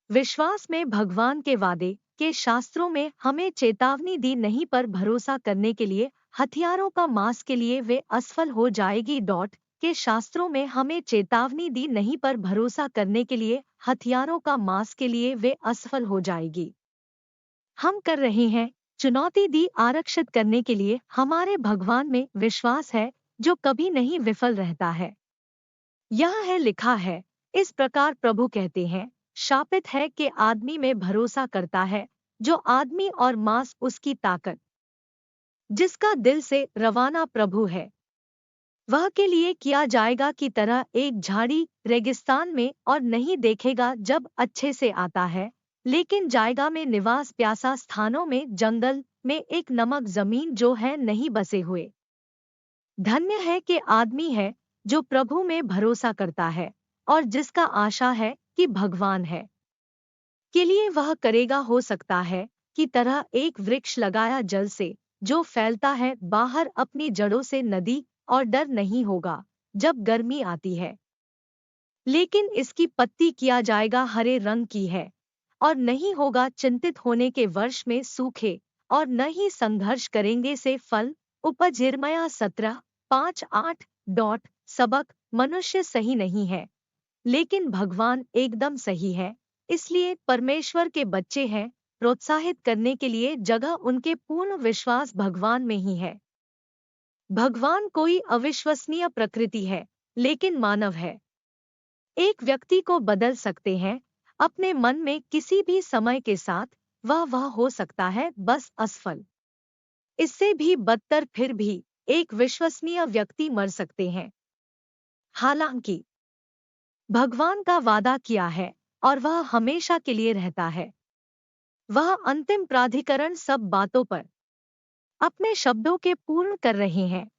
विश्वास में भगवान के वादे के शास्त्रों में हमें चेतावनी दी नहीं पर भरोसा करने के लिए हथियारों का मांस के लिए वे असफल हो जाएगी। के शास्त्रों में हमें चेतावनी दी नहीं पर भरोसा करने के लिए हथियारों का मांस के लिए वे असफल हो जाएगी। हम कर रहे हैं चुनौती दी आरक्षित करने के लिए हमारे भगवान में विश्वास है जो कभी नहीं विफल रहता है। यह है लिखा है, इस प्रकार प्रभु कहते हैं, शापित है कि आदमी में भरोसा करता है, जो आदमी और मांस उसकी ताकत, जिसका दिल से रवाना प्रभु है, वह के लिए किया जाएगा की तरह एक झाड़ी रेगिस्तान में और नहीं देखेगा जब अच्छे से आता है, लेकिन जाएगा में निवास प्यासा स्थानों में जंगल में एक नमक जमीन जो है नहीं बसे हुए। धन्य है कि आदमी है जो प्रभु में भरोसा करता है और जिसका आशा है कि भगवान है के लिए वह करेगा। हो सकता है की तरह एक वृक्ष लगाया जल से जो फैलता है बाहर अपनी जड़ों से नदी, और डर नहीं होगा जब गर्मी आती है, लेकिन इसकी पत्ती किया जाएगा हरे रंग की है, और नहीं होगा चिंतित होने के वर्ष में सूखे, और न ही संघर्ष करेंगे से फल उपज। यिर्मयाह 17:5-8। सबक, मनुष्य सही नहीं है लेकिन भगवान एकदम सही है, इसलिए परमेश्वर के बच्चे हैं। प्रोत्साहित करने के लिए जगह उनके पूर्ण विश्वास भगवान में ही है। भगवान कोई अविश्वसनीय प्रकृति है लेकिन मानव है। एक व्यक्ति को बदल सकते हैं अपने मन में किसी भी समय के साथ, वह हो सकता है बस असफल। इससे भी बदतर फिर भी एक विश्वसनीय व्यक्ति मर सकते हैं। हालांकि भगवान का वादा किया है और वह हमेशा के लिए रहता है। वह अंतिम प्राधिकरण सब बातों पर अपने शब्दों के पूर्ण कर रहे हैं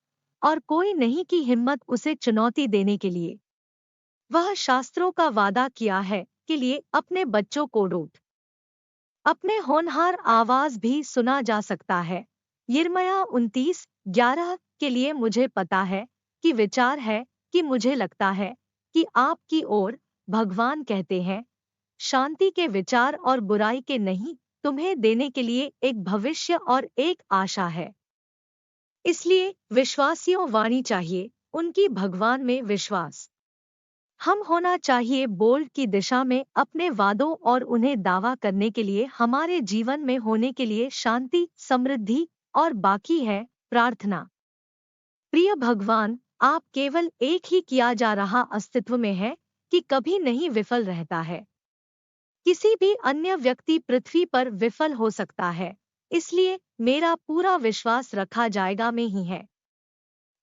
और कोई नहीं की हिम्मत उसे चुनौती देने के लिए। वह शास्त्रों का वादा किया है के लिए अपने बच्चों को रोट अपने होनहार आवाज भी सुना जा सकता है। यिर्मयाह 29:11 के लिए मुझे पता है कि विचार है कि मुझे लगता है कि आपकी ओर, भगवान कहते हैं, शांति के विचार और बुराई के नहीं, तुम्हें देने के लिए एक भविष्य और एक आशा है। इसलिए विश्वासियों वाणी चाहिए उनकी भगवान में विश्वास। हम होना चाहिए बोल्ड की दिशा में अपने वादों और उन्हें दावा करने के लिए हमारे जीवन में होने के लिए शांति, समृद्धि और बाकी है प्रार्थना। प्रिय भगवान, आप केवल एक ही किया जा रहा अस्तित्व में है कि कभी नहीं विफल रहता है। किसी भी अन्य व्यक्ति पृथ्वी पर विफल हो सकता है, इसलिए मेरा पूरा विश्वास रखा जाएगा में ही है।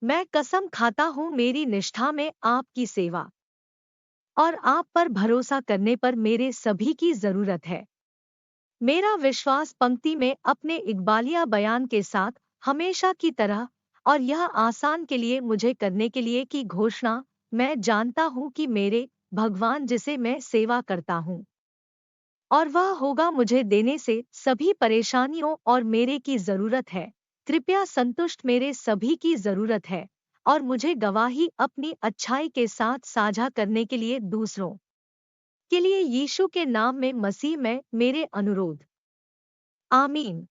मैं कसम खाता हूँ मेरी निष्ठा में आपकी सेवा और आप पर भरोसा करने पर मेरे सभी की जरूरत है। मेरा विश्वास पंक्ति में अपने इकबालिया बयान के साथ हमेशा की तरह, और यह आसान के लिए मुझे करने के लिए की घोषणा, मैं जानता हूँ कि मेरे भगवान जिसे मैं सेवा करता हूँ और वह होगा मुझे देने से सभी परेशानियों और मेरे की जरूरत है। कृपया संतुष्ट मेरे सभी की जरूरत है और मुझे गवाही अपनी अच्छाई के साथ साझा करने के लिए दूसरों के लिए यीशु के नाम में मसीह में मेरे अनुरोध। आमीन।